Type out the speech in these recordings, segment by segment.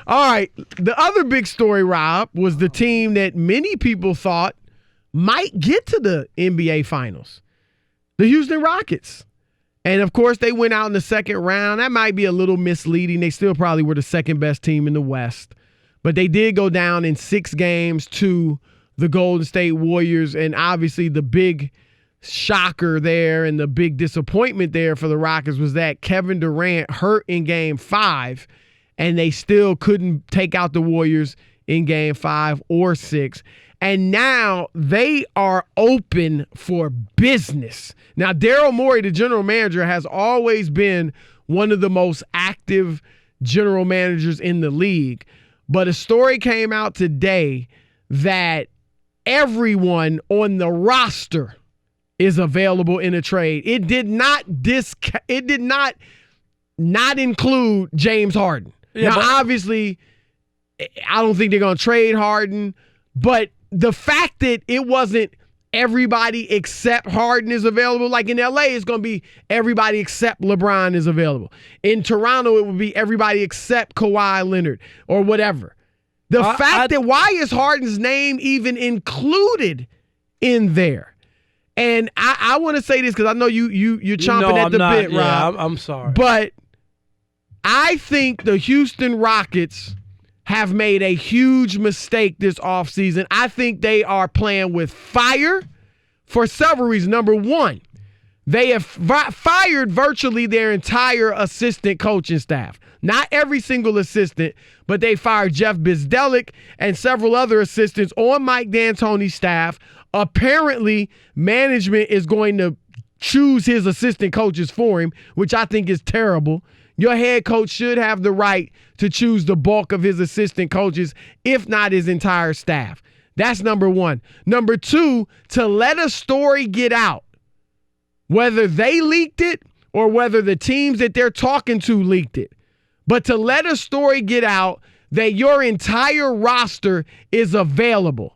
All right. The other big story, Rob, was the team that many people thought might get to the NBA Finals, the Houston Rockets. And, of course, they went out in the second round. That might be a little misleading. They still probably were the second best team in the West. But they did go down in 6 games to the Golden State Warriors. And, obviously, the big shocker there and the big disappointment there for the Rockets was that Kevin Durant hurt in Game 5, and they still couldn't take out the Warriors in Game 5 or 6. And now they are open for business. Now, Daryl Morey, the general manager, has always been one of the most active general managers in the league. But a story came out today that everyone on the roster is available in a trade. It did not include James Harden. Yeah, now, obviously, I don't think they're going to trade Harden, but the fact that it wasn't everybody except Harden is available, like in LA, it's going to be everybody except LeBron is available. In Toronto, it would be everybody except Kawhi Leonard or whatever. The fact that why is Harden's name even included in there? And I want to say this because I know you're chomping at the bit, Rob. Yeah, I'm sorry. But I think the Houston Rockets have made a huge mistake this offseason. I think they are playing with fire for several reasons. Number one, they have fired virtually their entire assistant coaching staff. Not every single assistant, but they fired Jeff Bizdelik and several other assistants on Mike D'Antoni's staff. Apparently, management is going to choose his assistant coaches for him, which I think is terrible. Your head coach should have the right to choose the bulk of his assistant coaches, if not his entire staff. That's number one. Number two, to let a story get out, whether they leaked it or whether the teams that they're talking to leaked it, but to let a story get out that your entire roster is available.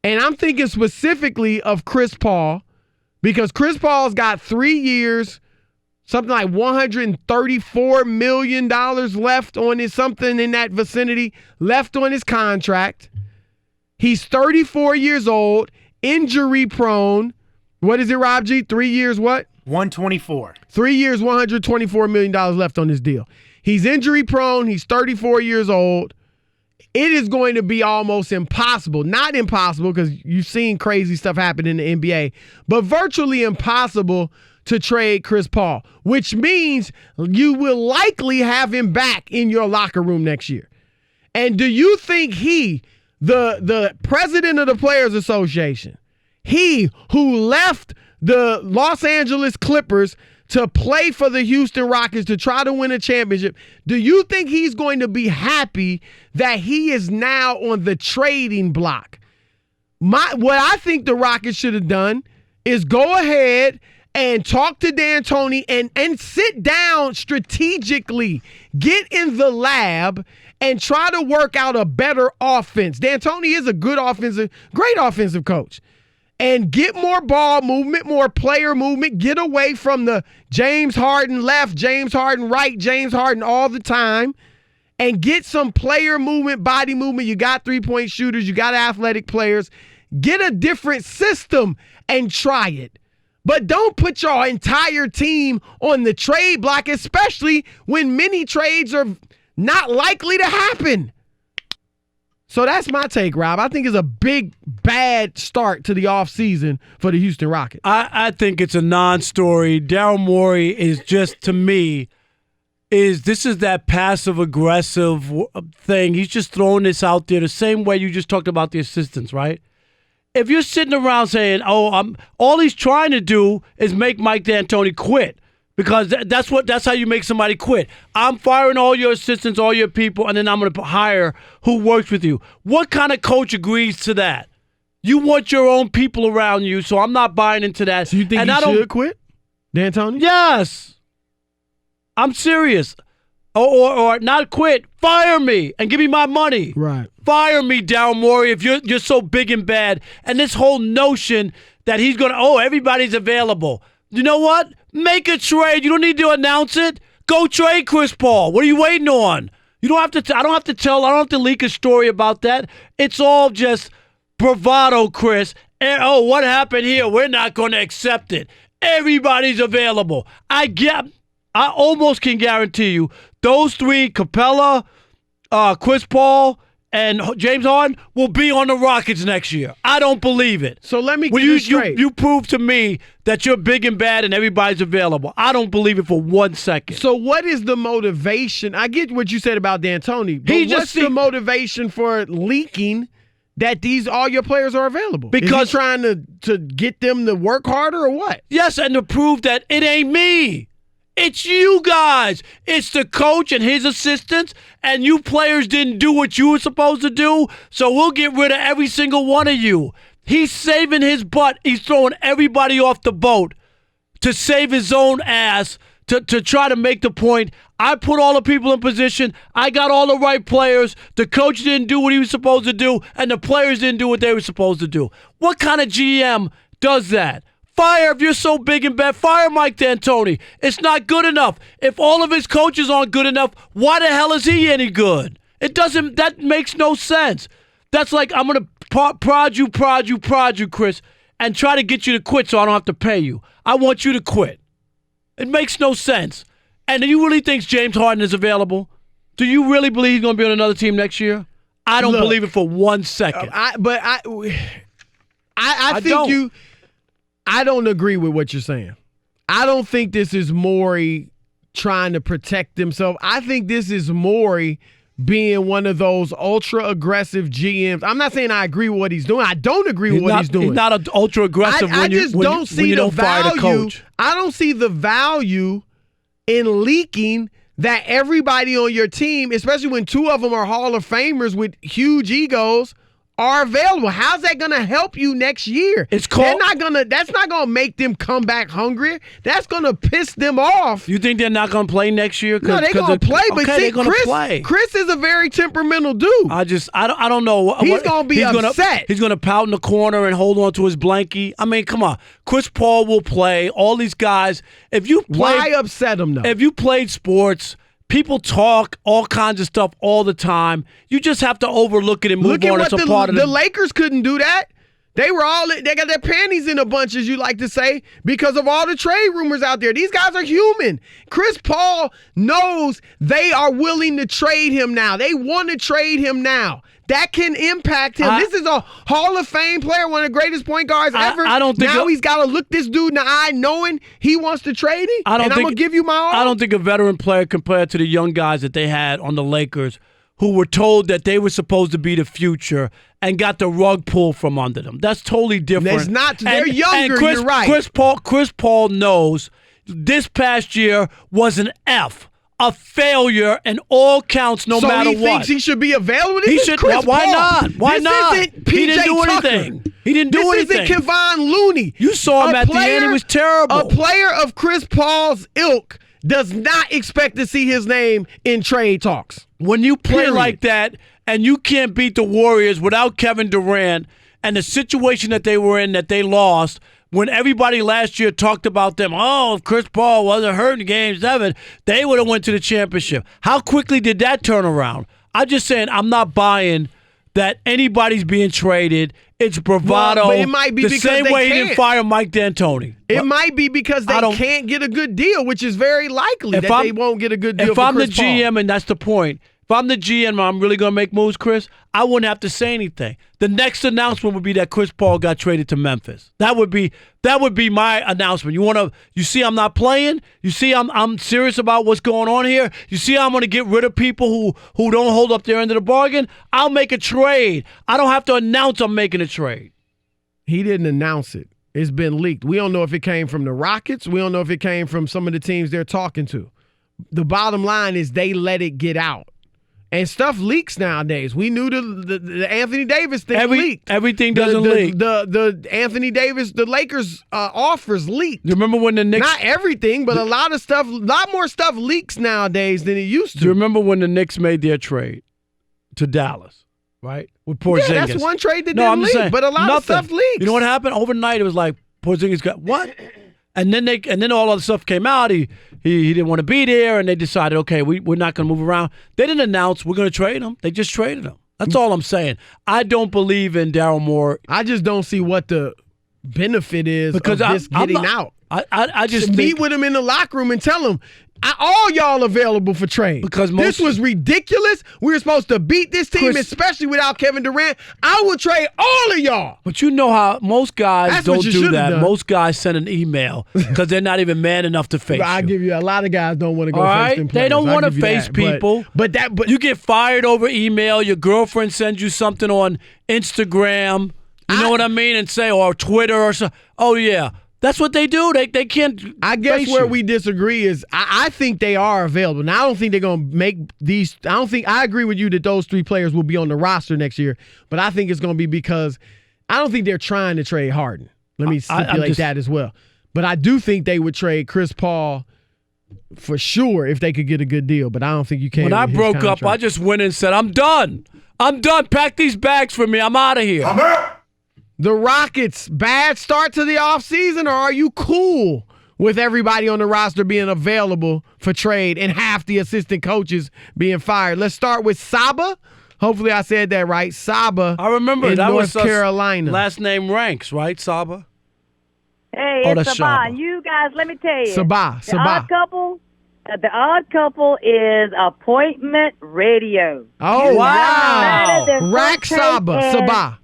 And I'm thinking specifically of Chris Paul, because Chris Paul's got 3 years, something like $134 million left on his, something in that vicinity, left on his contract. He's 34 years old, injury prone. What is it, Rob G? 3 years what? 124. 3 years, $124 million left on his deal. He's injury prone. He's 34 years old. It is going to be almost impossible. Not impossible, because you've seen crazy stuff happen in the NBA, but virtually impossible to trade Chris Paul, which means you will likely have him back in your locker room next year. And do you think he, the president of the Players Association, he who left the Los Angeles Clippers to play for the Houston Rockets to try to win a championship, do you think he's going to be happy that he is now on the trading block? What I think the Rockets should have done is go ahead and talk to D'Antoni and sit down strategically, get in the lab, and try to work out a better offense. D'Antoni is a great offensive coach. And get more ball movement, more player movement. Get away from the James Harden left, James Harden right, James Harden all the time. And get some player movement, body movement. You got three-point shooters. You got athletic players. Get a different system and try it. But don't put your entire team on the trade block, especially when many trades are not likely to happen. So that's my take, Rob. I think it's a big, bad start to the offseason for the Houston Rockets. I think it's a non-story. Daryl Morey is just, to me, this is that passive-aggressive thing. He's just throwing this out there the same way you just talked about the assistants, right? If you're sitting around saying, all he's trying to do is make Mike D'Antoni quit, because that's how you make somebody quit. I'm firing all your assistants, all your people, and then I'm going to hire who works with you. What kind of coach agrees to that? You want your own people around you, so I'm not buying into that. So you think he should quit, D'Antoni? Yes. I'm serious. Or not quit, fire me and give me my money. Right. Fire me, Daryl Morey, if you're so big and bad. And this whole notion that he's going to, everybody's available. You know what? Make a trade. You don't need to announce it. Go trade Chris Paul. What are you waiting on? You don't have to. I don't have to leak a story about that. It's all just bravado, Chris. And, oh, what happened here? We're not going to accept it. Everybody's available. I almost can guarantee you those three, Capella, Chris Paul, and James Harden, will be on the Rockets next year. I don't believe it. So let me get this straight. You prove to me that you're big and bad and everybody's available. I don't believe it for 1 second. So what is the motivation? I get what you said about D'Antoni, but what's the motivation for leaking that all your players are available? Because is he trying to get them to work harder or what? Yes, and to prove that it ain't me. It's you guys. It's the coach and his assistants, and you players didn't do what you were supposed to do, so we'll get rid of every single one of you. He's saving his butt. He's throwing everybody off the boat to save his own ass, to try to make the point, I put all the people in position, I got all the right players, the coach didn't do what he was supposed to do, and the players didn't do what they were supposed to do. What kind of GM does that? Fire, if you're so big and bad, fire Mike D'Antoni. It's not good enough. If all of his coaches aren't good enough, why the hell is he any good? That makes no sense. That's like, I'm going to prod you, Chris, and try to get you to quit so I don't have to pay you. I want you to quit. It makes no sense. And do you really think James Harden is available? Do you really believe he's going to be on another team next year? I don't believe it for 1 second. I think I don't agree with what you're saying. I don't think this is Morey trying to protect himself. I think this is Morey being one of those ultra-aggressive GMs. I'm not saying I agree with what he's doing. I don't agree with what he's doing. He's not an ultra-aggressive when you don't fire the coach. I don't see the value in leaking that everybody on your team, especially when two of them are Hall of Famers with huge egos, are available. How's that going to help you next year? That's not going to make them come back hungry. That's going to piss them off. You think they're not going to play next year? No, they're going to play. But see, Chris is a very temperamental dude. I don't know. He's going to be upset. He's going to pout in the corner and hold on to his blankie. I mean, come on. Chris Paul will play. All these guys. Why upset him, though? If you played sports, people talk all kinds of stuff all the time. You just have to overlook it and move on. It's a part of the Lakers couldn't do that. They got their panties in a bunch, as you like to say, because of all the trade rumors out there. These guys are human. Chris Paul knows they are willing to trade him now. They want to trade him now. That can impact him. This is a Hall of Fame player, one of the greatest point guards ever. He's got to look this dude in the eye knowing he wants to trade him, I'm going to give you my all. I don't think a veteran player compared to the young guys that they had on the Lakers who were told that they were supposed to be the future and got the rug pulled from under them. That's totally different. It's not. They're younger, you're right. Chris Paul knows this past year was an F. A failure in all counts, no matter what. So he thinks he should be available? Why not? Why not? This isn't P.J. Tucker. He didn't do anything. This isn't Kevon Looney. You saw him at the end. He was terrible. A player of Chris Paul's ilk does not expect to see his name in trade talks. When you play like that and you can't beat the Warriors without Kevin Durant and the situation that they were in that they lost, when everybody last year talked about them, if Chris Paul wasn't hurt in Game 7, they would have went to the championship. How quickly did that turn around? I'm just saying I'm not buying that anybody's being traded. It's bravado. But it might be the because same they way can't. He didn't fire Mike D'Antoni. It might be because they can't get a good deal, which is very likely that they won't get a good deal for Chris Paul. If I'm the GM, and that's the point, if I'm the GM and I'm really going to make moves, Chris, I wouldn't have to say anything. The next announcement would be that Chris Paul got traded to Memphis. That would be my announcement. You see I'm not playing? You see I'm serious about what's going on here? You see I'm going to get rid of people who don't hold up their end of the bargain? I'll make a trade. I don't have to announce I'm making a trade. He didn't announce it. It's been leaked. We don't know if it came from the Rockets. We don't know if it came from some of the teams they're talking to. The bottom line is they let it get out. And stuff leaks nowadays. We knew the Anthony Davis thing leaked. Everything doesn't leak. The Anthony Davis, the Lakers offers leaked. You remember when the Knicks? Not everything, but a lot more stuff leaks nowadays than it used to. Do you remember when the Knicks made their trade to Dallas, right? With Porzingis. Yeah, that's one trade that didn't leak, but a lot of stuff leaks. You know what happened? Overnight, it was like Porzingis got what? And then all other stuff came out. He didn't want to be there, and they decided, okay, we're not going to move around. They didn't announce we're going to trade him. They just traded him. That's all I'm saying. I don't believe in Daryl Morey. I just don't see what the benefit is because of this getting out. I just meet with him in the locker room and tell him, all y'all available for trade. Because this was ridiculous. We were supposed to beat this team, especially without Kevin Durant. I will trade all of y'all. But you know how most guys don't do that. Done. Most guys send an email because they're not even man enough to face I give you a lot of guys don't want to go face them players. They don't want to face people. But you get fired over email. Your girlfriend sends you something on Instagram. You know what I mean? And say, or Twitter or so. Oh, yeah. That's what they do. They can't. I guess where we disagree is I think they are available. Now, I don't think they're going to make these. I agree with you that those 3 players will be on the roster next year, but I think it's going to be because I don't think they're trying to trade Harden. Let me stipulate that as well. But I do think they would trade Chris Paul for sure if they could get a good deal, but I don't think you can. When I broke up, I just went and said, I'm done. I'm done. Pack these bags for me. I'm out of here. I'm out. The Rockets, bad start to the offseason, or are you cool with everybody on the roster being available for trade and half the assistant coaches being fired? Let's start with Saba. Hopefully I said that right. Saba. I remember in that North was Carolina. Last name ranks, right, Saba? Hey, it's Saba. You guys, let me tell you. Saba. The odd couple is appointment radio. Oh, wow. Rack Saba.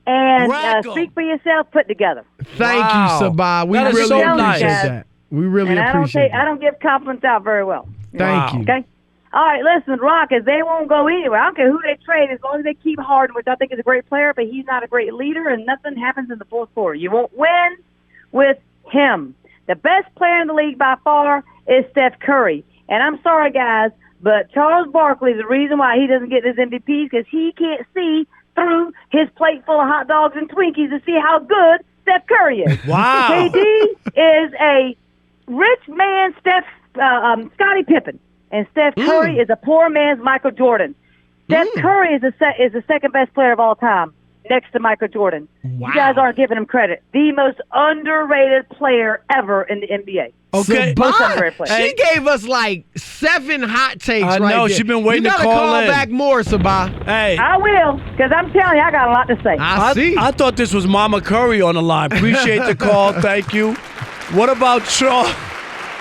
And speak for yourself, put together. Thank you, Sabah. We really appreciate that. We really appreciate that. I don't give compliments out very well. Thank you. Okay? All right, listen, Rockets, they won't go anywhere. I don't care who they trade as long as they keep Harden, which I think is a great player, but he's not a great leader, and nothing happens in the fourth quarter. You won't win with him. The best player in the league by far is Steph Curry. And I'm sorry, guys, but Charles Barkley is the reason why he doesn't get his MVP because he can't see through his plate full of hot dogs and Twinkies to see how good Steph Curry is. Wow. KD is a rich man Scottie Pippen, and Steph Curry is a poor man's Michael Jordan. Steph Curry is the second best player of all time, next to Michael Jordan. Wow. You guys aren't giving him credit. The most underrated player ever in the NBA. Okay, most underrated player. She gave us like 7 hot takes right there. I know, she's been waiting to call in. You gotta call back more, Sabah. Hey. I will, because I'm telling you, I got a lot to say. I see. I thought this was Mama Curry on the line. Appreciate the call. Thank you. What about Charles?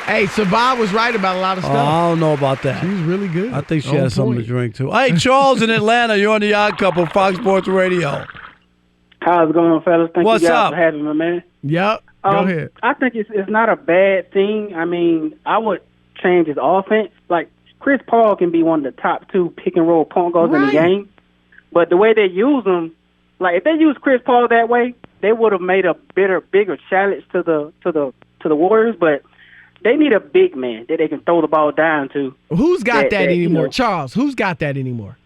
Hey, Sabah was right about a lot of stuff. I don't know about that. She was really good. I think she has something to drink, too. Hey, Charles in Atlanta, you're on the Odd Couple, Fox Sports Radio. How's it going, fellas? Thank What's you guys up? for having me, man. Yep. Go ahead. I think it's not a bad thing. I mean, I would change his offense. Like, Chris Paul can be one of the top 2 pick-and-roll point guards in the game. But the way they use him, like, if they use Chris Paul that way, they would have made a bigger challenge to the Warriors. But they need a big man that they can throw the ball down to. Who's got that anymore? Charles, who's got that anymore?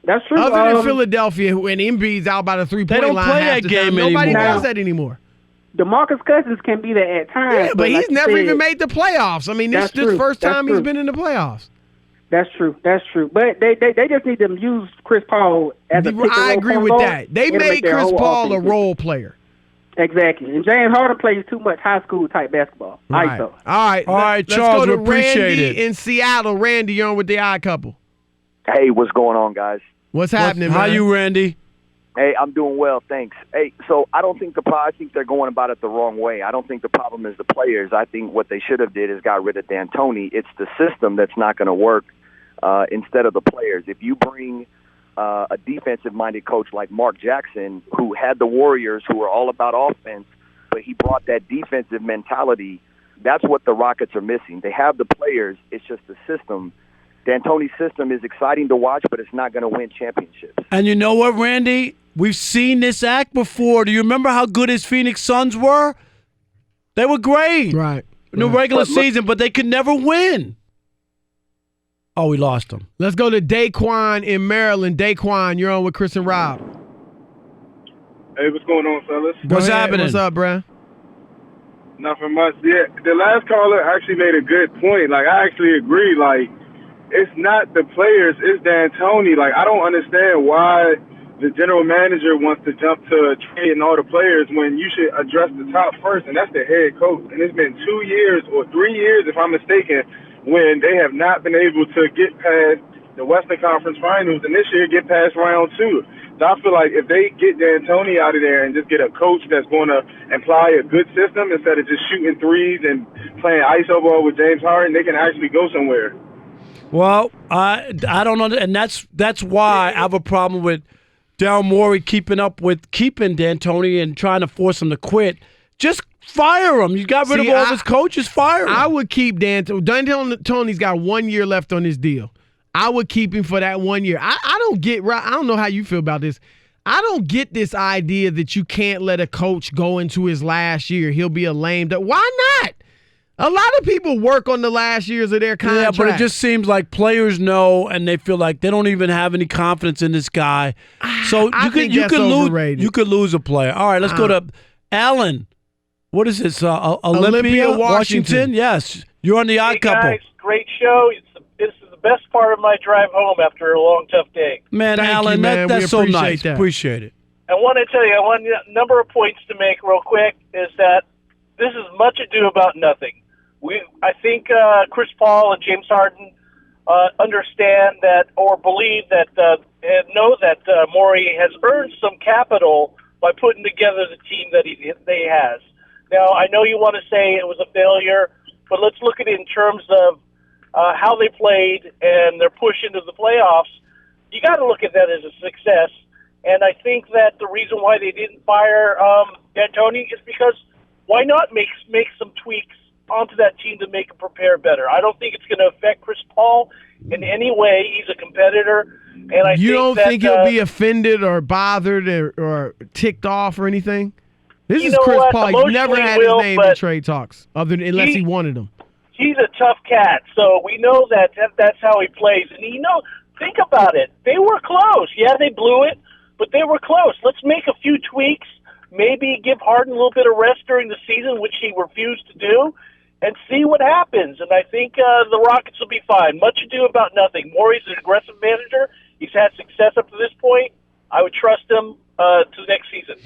That's true. Other than Philadelphia, when Embiid's out by the three-point line, they don't play that game anymore. Nobody does that anymore. DeMarcus Cousins can be there at times. Yeah, but he's never even made the playoffs. I mean, this is the first time he's been in the playoffs. That's true. But they just need to use Chris Paul as a pick and roll. I agree with that. They made Chris Paul a role player. Exactly. And James Harden plays too much high school type basketball. Right. All right, Charles, let's go to appreciate Randy in Seattle. Randy, you're on with the Odd Couple. Hey, what's going on, guys? What's happening, man? How you, Randy? Hey, I'm doing well, thanks. Hey, so I think they're going about it the wrong way. I don't think the problem is the players. I think what they should have did is got rid of D'Antoni. It's the system that's not going to work instead of the players. If you bring a defensive-minded coach like Mark Jackson, who had the Warriors, who were all about offense, but he brought that defensive mentality, that's what the Rockets are missing. They have the players. It's just the system. D'Antoni's system is exciting to watch, but it's not going to win championships. And you know what, Randy? We've seen this act before. Do you remember how good his Phoenix Suns were? They were great. Right. In the regular season, but they could never win. Oh, we lost them. Let's go to Daquan in Maryland. Daquan, you're on with Chris and Rob. Hey, what's going on, fellas? What's happening? What's up, bruh? Nothing much. Yeah, the last caller actually made a good point. Like, I actually agree. Like, it's not the players, it's D'Antoni. Like, I don't understand why the general manager wants to jump to trading all the players when you should address the top first, and that's the head coach. And it's been 2 years or 3 years, if I'm mistaken, when they have not been able to get past the Western Conference Finals, and this year get past round 2. So I feel like if they get D'Antoni out of there and just get a coach that's going to imply a good system instead of just shooting threes and playing iso ball with James Harden, they can actually go somewhere. Well, I don't know, and that's why I have a problem with Daryl Morey keeping D'Antoni and trying to force him to quit. Just fire him. You got rid of all of his coaches. Fire him. I would keep D'Antoni. D'Antoni's got 1 year left on his deal. I would keep him for that 1 year. I don't know how you feel about this. I don't get this idea that you can't let a coach go into his last year. He'll be a lame duck. Why not? A lot of people work on the last years of their contract. Yeah, but it just seems like players know, and they feel like they don't even have any confidence in this guy. So you could lose a player. All right, let's go to Alan. What is this? Olympia, Washington? Yes, you're on the Odd Couple. Guys, great show. This is the best part of my drive home after a long, tough day. Man, Alan, that's so nice. Appreciate it. I want to tell you, a number of points to make real quick is that this is much ado about nothing. I think Chris Paul and James Harden understand that or believe that and know that Morey has earned some capital by putting together the team that he has. Now, I know you want to say it was a failure, but let's look at it in terms of how they played and their push into the playoffs. You got to look at that as a success. And I think that the reason why they didn't fire D'Antoni is because why not make some tweaks onto that team to make them prepare better? I don't think it's going to affect Chris Paul in any way. He's a competitor. And you don't think he'll be offended or bothered or ticked off or anything? This is Chris Paul. He's never had his name in trade talks unless he wanted them. He's a tough cat, so we know that's how he plays. And think about it. They were close. Yeah, they blew it, but they were close. Let's make a few tweaks, maybe give Harden a little bit of rest during the season, which he refused to do, and see what happens. And I think the Rockets will be fine. Much ado about nothing. Morey's an aggressive manager. He's had success up to this point. I would trust him to the next season.